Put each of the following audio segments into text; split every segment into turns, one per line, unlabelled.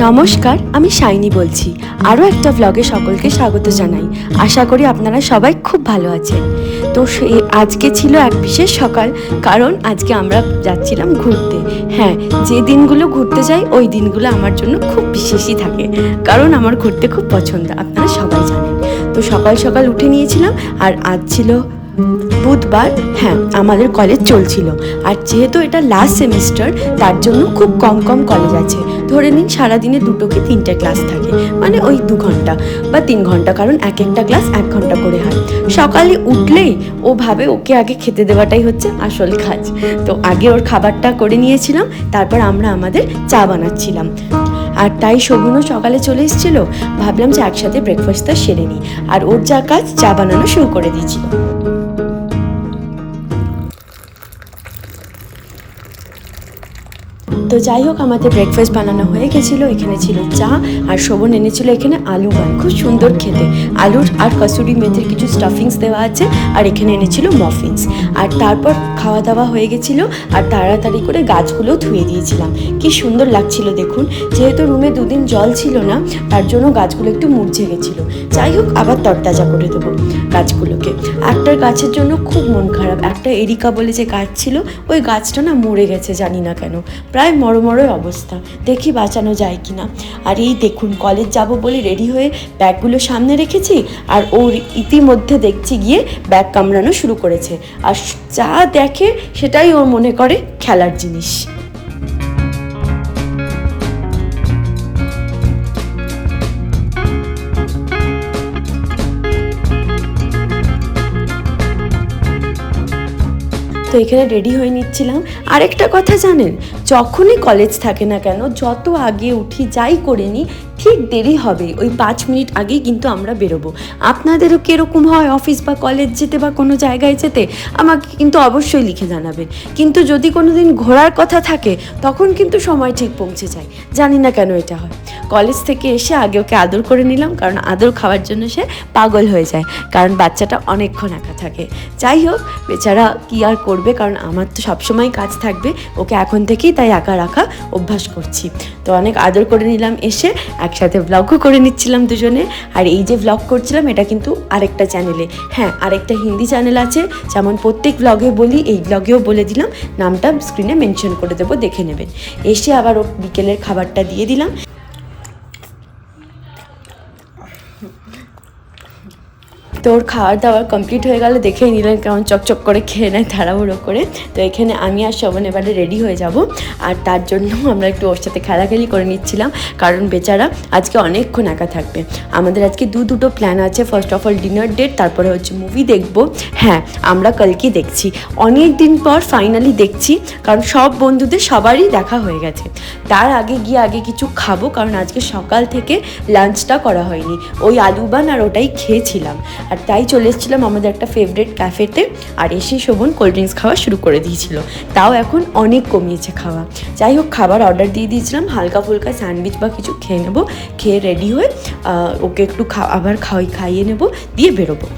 নমস্কার, আমি শাইনি বলছি। আরও একটা ব্লগে সকলকে স্বাগত জানাই। আশা করি আপনারা সবাই খুব ভালো আছেন। তো আজকে ছিল এক বিশেষ সকাল, কারণ আজকে আমরা যাচ্ছিলাম ঘুরতে। হ্যাঁ, যে দিনগুলো ঘুরতে যাই ওই দিনগুলো আমার জন্য খুব বিশেষই থাকে, কারণ আমার ঘুরতে খুব পছন্দ, আপনারা সবাই জানেন। তো সকাল সকাল উঠে নিয়েছিলাম, আর আজ ছিল বুধবার। হ্যাঁ, আমাদের কলেজ চলছিল, আর যেহেতু এটা লাস্ট সেমিস্টার তার জন্য খুব কম কলেজ আছে। ধরে নিন সারাদিনে 2 থেকে 3টে ক্লাস থাকে, মানে ওই 2 ঘন্টা বা 3 ঘন্টা, কারণ এক একটা ক্লাস 1 ঘন্টা করে হয়। সকালে উঠলেই ও ভাবে ওকে আগে খেতে দেওয়াটাই হচ্ছে আসল কাজ। তো আগে ওর খাবারটা করে নিয়েছিলাম, তারপর আমরা আমাদের চা বানাচ্ছিলাম। আর তাই শোভনও সকালে চলে এসেছিল, ভাবলাম যে একসাথে ব্রেকফাস্টটা সেরে নিই। আর ওর যা কাজ, চা বানানো শুরু করে দিয়েছিল। তো যাই হোক, আমাদের ব্রেকফাস্ট বানানো হয়ে গেছিলো। এখানে ছিল চা, আর শোভন এনেছিল এখানে আলু বান, খুব সুন্দর খেতে। আলুর আর কসুরি মেথির কিছু স্টাফিংস দেওয়া আছে, আর এখানে এনেছিল মফিনস। আর তারপর খাওয়া দাওয়া হয়ে গেছিলো, আর তাড়াতাড়ি করে গাছগুলো ধুয়ে দিয়েছিলাম। কি সুন্দর লাগছিল দেখুন। যেহেতু রুমে 2 দিন জল ছিল না, তার জন্য গাছগুলো একটু মুরঝে গেছিলো। যাই হোক, আবার তরতাজা করে দেবো গাছগুলোকে। একটার গাছের জন্য খুব মন খারাপ। একটা এরিকা বলে যে গাছ ছিল, ওই গাছটা না মরে গেছে, জানি না কেন, প্রায় মরমরই অবস্থা। দেখি বাঁচানো যায় কি না। আর এই দেখুন, কলেজ যাব বলে রেডি হয়ে ব্যাগগুলো সামনে রেখেছি, আর ওর ইতিমধ্যে দেখছি গিয়ে ব্যাগ কামড়ানো শুরু করেছে। আর যা দেখে সেটাই ওর মনে করে খেলার জিনিস। তো এখানে রেডি হয়ে নিচ্ছিলাম। আরেকটা কথা জানেন, যখনই কলেজ থাকে না কেন, যত আগে উঠি যাই করে নিই, ঠিক দেরি হবে, ওই 5 মিনিট আগেই কিন্তু আমরা বেরোবো। আপনাদেরও কীরকম হয় অফিস বা কলেজ যেতে বা কোনো জায়গায় যেতে, আমাকে কিন্তু অবশ্যই লিখে জানাবেন। কিন্তু যদি কোনো দিন ঘোরার কথা থাকে, তখন কিন্তু সময় ঠিক পৌঁছে যায়। জানি না কেন এটা হয়। কলেজ থেকে এসে আগে ওকে আদর করে নিলাম, কারণ আদর খাওয়ার জন্য সে পাগল হয়ে যায়, কারণ বাচ্চাটা অনেকক্ষণ একা থাকে। যাই হোক, বেচারা কী আর করবে, কারণ আমার তো সবসময় কাজ থাকবে। ওকে এখন থেকেই তাই একা রাখা অভ্যাস করছি। তো অনেক আদর করে নিলাম, এসে একসাথে ব্লগও করে নিচ্ছিলাম দুজনে। আর এই যে ব্লগ করছিলাম, এটা কিন্তু আরেকটা চ্যানেলে, হ্যাঁ আরেকটা হিন্দি চ্যানেল আছে, যেমন প্রত্যেক ব্লগে বলি, এই ব্লগেও বলে দিলাম, নামটা স্ক্রিনে মেনশন করে দেবো, দেখে নেবেন। এসে আবার ও বিকেলের খাবারটা দিয়ে দিলাম। তো ওর খাওয়ার দাওয়ার কমপ্লিট হয়ে গেলে দেখেই নিলেন কেমন চকচক করে খেয়ে নেয় তাড়াহুড়ো করে। তো এখানে আমি আর শোভন এবারে রেডি হয়ে যাব, আর তার জন্য আমরা একটু ওর সাথে খেলাখেলি করে নিচ্ছিলাম, কারণ বেচারা আজকে অনেকক্ষণ একা থাকবে। আমাদের আজকে দুটো প্ল্যান আছে। First of all dinner date, তারপরে হচ্ছে মুভি দেখব। হ্যাঁ, আমরা কালকে দেখছি, অনেক দিন পর ফাইনালি দেখছি, কারণ সব বন্ধুদের সবারই দেখা হয়ে গেছে। তার আগে গিয়ে আগে কিছু খাবো, কারণ আজকে সকাল থেকে লাঞ্চটা করা হয়নি, ওই আলু বান আর ওটাই খেয়েছিলাম। আর তাই চলে এসেছিলাম আমাদের একটা ফেভারিট ক্যাফেতে, আর এসে শোভন কোল্ড ড্রিঙ্কস খাওয়া শুরু করে দিয়েছিল। তাও এখন অনেক কমিয়েছে খাওয়া। যাই হোক, খাবার অর্ডার দিয়ে দিয়েছিলাম, হালকা ফুলকা স্যান্ডউইচ বা কিছু খেয়ে নেবো। খেয়ে রেডি হয়ে ওকে একটু আবার খাইয়ে নেবো, দিয়ে বেরোবো।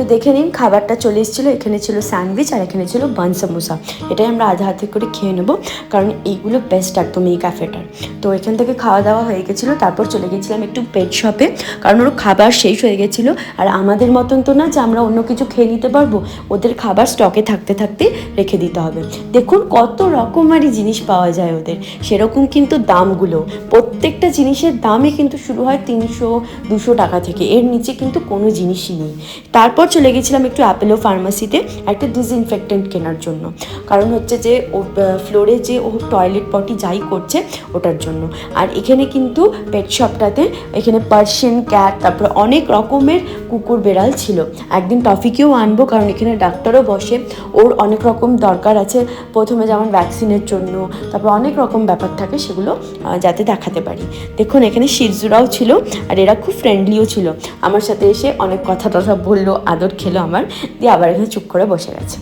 তো দেখে নিন, খাবারটা চলে এসেছিলো। এখানে ছিল স্যান্ডউইচ, আর এখানে ছিল বান সমোসা। এটাই আমরা আধা হাতে করে খেয়ে নেবো, কারণ এইগুলো বেস্ট একদম এই ক্যাফেটার। তো এখান থেকে খাওয়া দাওয়া হয়ে গেছিলো, তারপর চলে গেছিলাম একটু পেট শপে, কারণ ওর খাবার শেষ হয়ে গেছিলো। আর আমাদের মতন তো না যে আমরা অন্য কিছু খেয়ে নিতে পারবো, ওদের খাবার স্টকে থাকতে থাকতে রেখে দিতে হবে। দেখুন কত রকমারি জিনিস পাওয়া যায় ওদের, সেরকম কিন্তু দামগুলো, প্রত্যেকটা জিনিসের দামই কিন্তু শুরু হয় 300-200 টাকা থেকে, এর নিচে কিন্তু কোনো জিনিসই নেই। তারপর চলে গেছিলাম একটু অ্যাপোলো ফার্মাসিতে একটা ডিসইনফেক্টেন্ট কেনার জন্য, কারণ হচ্ছে যে ও ফ্লোরে যে ও টয়লেট পটি যাই করছে ওটার জন্য। আর এখানে কিন্তু পেট শপটাতে এখানে পার্সিয়ান ক্যাট, তারপর অনেক রকমের কুকুর বেড়াল ছিল। একদিন টফিকেও আনবো, কারণ এখানে ডাক্তারও বসে, ওর অনেক রকম দরকার আছে। প্রথমে যেমন ভ্যাকসিনের জন্য, তারপর অনেক রকম ব্যাপার থাকে, সেগুলো যাতে দেখাতে পারি। দেখুন এখানে শিরজুরাও ছিল, আর এরা খুব ফ্রেন্ডলিও ছিল। আমার সাথে এসে অনেক কথা টথা বললো, আদর খেলো আমার, দিয়ে আবার এখানে চুপ করে বসে গেছে।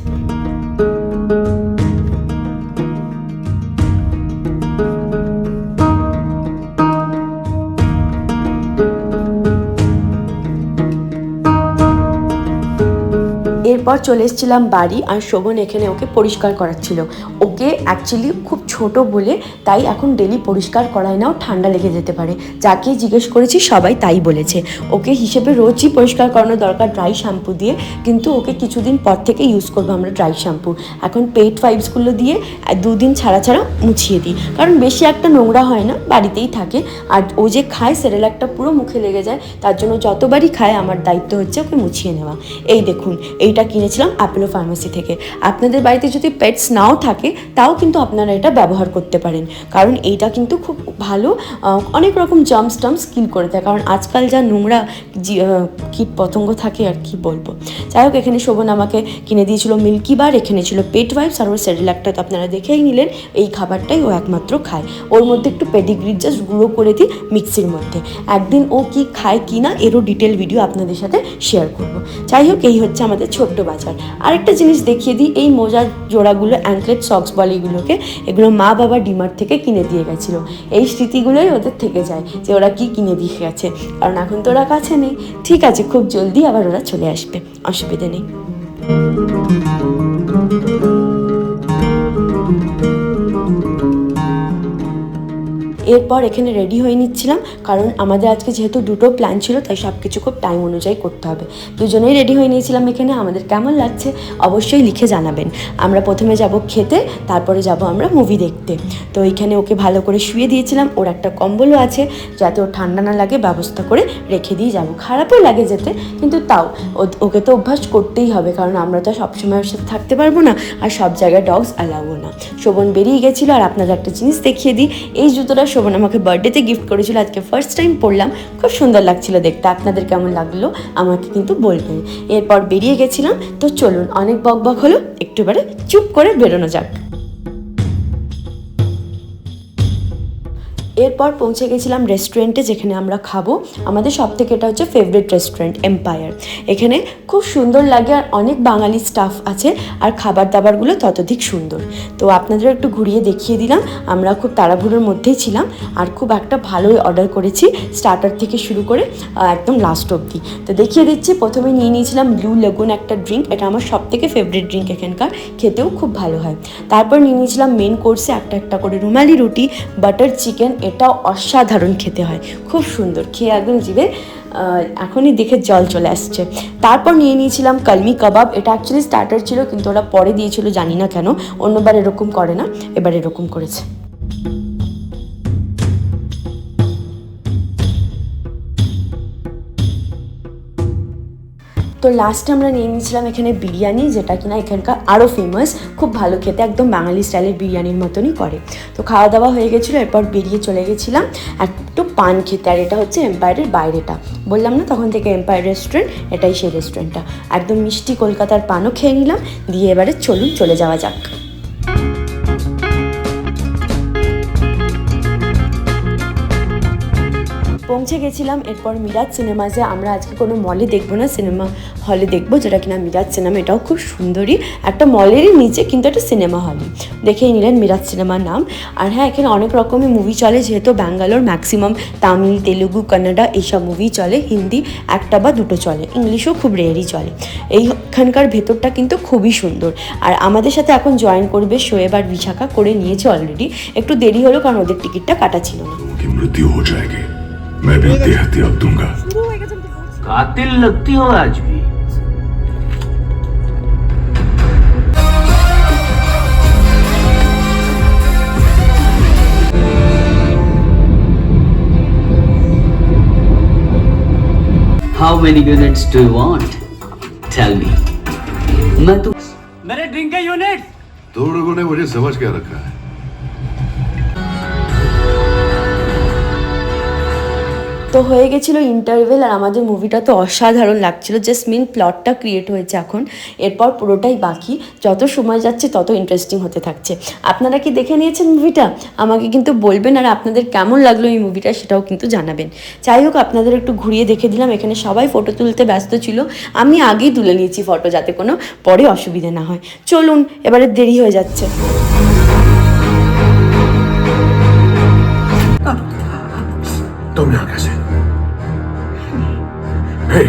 এরপর চলে এসেছিলাম বাড়ি, আর শোভন এখানে ওকে পরিষ্কার করাচ্ছিল। ওকে অ্যাকচুয়ালি খুব ছোট বলে তাই এখন ডেলি পরিষ্কার করায় না, ও ঠান্ডা লেগে যেতে পারে। যাকে জিজ্ঞেস করেছি সবাই তাই বলেছে। ওকে হিসেবে রোজই পরিষ্কার করানো দরকার ড্রাই শ্যাম্পু দিয়ে, কিন্তু ওকে কিছুদিন পর থেকে ইউজ করবো আমরা ড্রাই শ্যাম্পু। এখন পেট ফাইভসগুলো দিয়ে 2 দিন ছাড়া ছাড়া মুছিয়ে দিই, কারণ বেশি একটা নোংরা হয় না, বাড়িতেই থাকে। আর ও যে খায় সেরেলাকটা পুরো মুখে লেগে যায়, তার জন্য যতবারই খায় আমার দায়িত্ব হচ্ছে ওকে মুছিয়ে নেওয়া। এই দেখুন, এইটা কিনেছিলাম অ্যাপোলো ফার্মেসি থেকে। আপনাদের বাড়িতে যদি পেটস নাও থাকে তাও কিন্তু আপনারা এটা ব্যবহার করতে পারেন, কারণ এইটা কিন্তু খুব ভালো, অনেক রকম জার্মস টার্মস কিল করে দেয়। কারণ আজকাল যা নোংরা কীট পতঙ্গ থাকে আর কি বলবো। যাই হোক, এখানে শোভন আমাকে কিনে দিয়েছিল মিল্কি বার, এখানে ছিল পেট ওয়াইপস, আর ওর সেরেলাকটা তো আপনারা দেখেই নিলেন। এই খাবারটাই ও একমাত্র খায়। ওর মধ্যে একটু পেডিগ্রি জাস্ট গুঁড়ো করে দিই মিক্সির মধ্যে। একদিন ও কি খায় কি না এরও ডিটেল ভিডিও আপনাদের সাথে শেয়ার করবো। যাই হোক, এই হচ্ছে আমাদের ছোট্ট বাজার। আরেকটা জিনিস দেখিয়ে দিই, এই মোজার জোড়াগুলো অ্যাঙ্কলেট সক্স বলে এগুলোকে, এগুলো মা বাবা ডিমার্ট থেকে কিনে দিয়ে গেছিলো। এই স্মৃতিগুলোই ওদের থেকে যায় যে ওরা কি কিনে দিয়ে গেছে, কারণ এখন তো ওরা কাছে নেই। ঠিক আছে, খুব জলদি আবার ওরা চলে আসবে, অসুবিধে নেই। এরপর এখানে রেডি হয়ে নিচ্ছিলাম, কারণ আমাদের আজকে যেহেতু দুটো প্ল্যান ছিল তাই সব কিছু খুব টাইম অনুযায়ী করতে হবে। দুজনেই রেডি হয়ে নিয়েছিলাম। এখানে আমাদের কেমন লাগছে অবশ্যই লিখে জানাবেন। আমরা প্রথমে যাব খেতে, তারপরে যাব আমরা মুভি দেখতে। তো এইখানে ওকে ভালো করে শুয়ে দিয়েছিলাম, ওর একটা কম্বলও আছে যাতে ওর ঠান্ডা না লাগে, ব্যবস্থা করে রেখে দিয়ে যাবো। খারাপও লাগে যেতে, কিন্তু তাও ওকে তো অভ্যাস করতেই হবে, কারণ আমরা তো সবসময় ওর সাথে থাকতে পারবো না, আর সব জায়গায় ডগস অ্যালাউও না। শোভন বেরিয়ে গেছিলো। আর আপনাদের একটা জিনিস দেখিয়ে দিই, এই জুতোটা শোভন আমাকে বার্থডেতে গিফট করেছিল, আজকে ফার্স্ট টাইম পরলাম, খুব সুন্দর লাগছিল দেখতে। আপনাদের কেমন লাগলো আমাকে কিন্তু বলবেন। এরপর বেরিয়ে গেছিলাম। তো চলুন, অনেক বকবক হলো, একটু এবারে চুপ করে বেরোনো যাক। এরপর পৌঁছে গেছিলাম রেস্টুরেন্টে, যেখানে আমরা খাবো। আমাদের সব থেকে এটা হচ্ছে ফেভারিট রেস্টুরেন্ট, এম্পায়ার। এখানে খুব সুন্দর লাগে, আর অনেক বাঙালি স্টাফ আছে, আর খাবার দাবারগুলো ততোধিক সুন্দর। তো আপনাদের একটু ঘুরিয়ে দেখিয়ে দিলাম। আমরা খুব তাড়াহুড়োর মধ্যেই ছিলাম, আর খুব একটা ভালোই অর্ডার করেছি, স্টার্টার থেকে শুরু করে একদম লাস্ট অবধি। তো দেখিয়ে দিচ্ছি, প্রথমে নিয়ে নিয়েছিলাম ব্লু লেগুন একটা ড্রিঙ্ক, এটা আমার সব থেকে ফেভারিট ড্রিঙ্ক এখানকার, খেতেও খুব ভালো হয়। তারপর নিয়ে নিয়েছিলাম মেন কোর্সে একটা করে রুমালি রুটি, বাটার চিকেন, এটাও অসাধারণ খেতে হয়, খুব সুন্দর, খেয়ে একদম জিভে এখনই দেখে জল চলে আসছে। তারপর নিয়ে নিয়েছিলাম কলমি কাবাব, এটা অ্যাকচুয়ালি স্টার্টার ছিল, কিন্তু ওরা পরে দিয়েছিল, জানি না কেন, অন্যবার এরকম করে না, এবার এরকম করেছে। তো লাস্টে আমরা নিয়ে নিয়েছিলাম এখানে বিরিয়ানি, যেটা কিনা এখানকার আরও ফেমাস, খুব ভালো খেতে, একদম বাঙালি স্টাইলের বিরিয়ানির মতনই করে। তো খাওয়া দাওয়া হয়ে গেছিলো, এরপর বেরিয়ে চলে গেছিলাম একটু পান খেতে। আর এটা হচ্ছে এম্পায়ারের বাইরেটা, বললাম না তখন থেকে এম্পায়ার রেস্টুরেন্ট, এটাই সেই রেস্টুরেন্টটা। একদম মিষ্টি কলকাতার পানও খেয়ে নিলাম, দিয়ে এবারে চলুন চলে যাওয়া যাক। পৌঁছে গেছিলাম। এরপর মিরাজ সিনেমাসে, আমরা আজকে কোনো মলে দেখবো না, সিনেমা হলে দেখবো, যেটা কিনা মিরাজ সিনেমা। এটাও খুব সুন্দরই, একটা মলেরই নিচে কিন্তু একটা সিনেমা হলই, দেখেই নিলেন মিরাজ সিনেমার নাম। আর হ্যাঁ, এখানে অনেক রকমের মুভি চলে, যেহেতু ব্যাঙ্গালোর ম্যাক্সিমাম তামিল, তেলুগু, কান্নাডা এইসব মুভি চলে, হিন্দি একটা বা দুটো চলে, ইংলিশও খুব রেয়ারই চলে। এইখানকার ভেতরটা কিন্তু খুবই সুন্দর। আর আমাদের সাথে এখন জয়েন করবে শোয়েব আর বিশাখা, করে নিয়েছে অলরেডি, একটু দেরি হলো কারণ ওদের টিকিটটা কাটা ছিল না।
मृत्यु हो जाएगी, मैं भी देहती अब दूंगा।
कातिल लगती हो आज भी। How many units do you want? Tell me. मैं तो मेरे ड्रिंक के यूनिट।
तो लोगों ने मुझे समझ क्या रखा है?
তো হয়ে গেছিলো ইন্টারভেল, আর আমাদের মুভিটা তো অসাধারণ লাগছিলো, জাস্ট মেন প্লটটা ক্রিয়েট হয়েছে এখন, এরপর পুরোটাই বাকি, যত সময় যাচ্ছে তত ইন্টারেস্টিং হতে থাকছে। আপনারা কি দেখে নিয়েছেন মুভিটা? আমাকে কিন্তু বলবেন, আর আপনাদের কেমন লাগলো এই মুভিটা সেটাও কিন্তু জানাবেন। যাই হোক, আপনাদের একটু ঘুরিয়ে দেখে দিলাম। এখানে সবাই ফটো তুলতে ব্যস্ত ছিল, আমি আগেই তুলে নিয়েছি ফটো, যাতে কোনো পরে অসুবিধে না হয়। চলুন, এবারে দেরি হয়ে যাচ্ছে।
तुम यहाँ कैसे? Hey!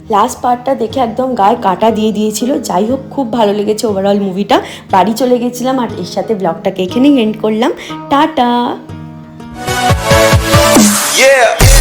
লাস্ট পার্টটা দেখে একদম গায়ে কাটা দিয়ে দিয়েছিল। যাই হোক, খুব ভালো লেগেছে ওভারঅল মুভিটা। বাড়ি চলে গেছিলাম আর এর সাথে ব্লগটাকে এখানেই এন্ড করলাম। টাটা।
Yeah.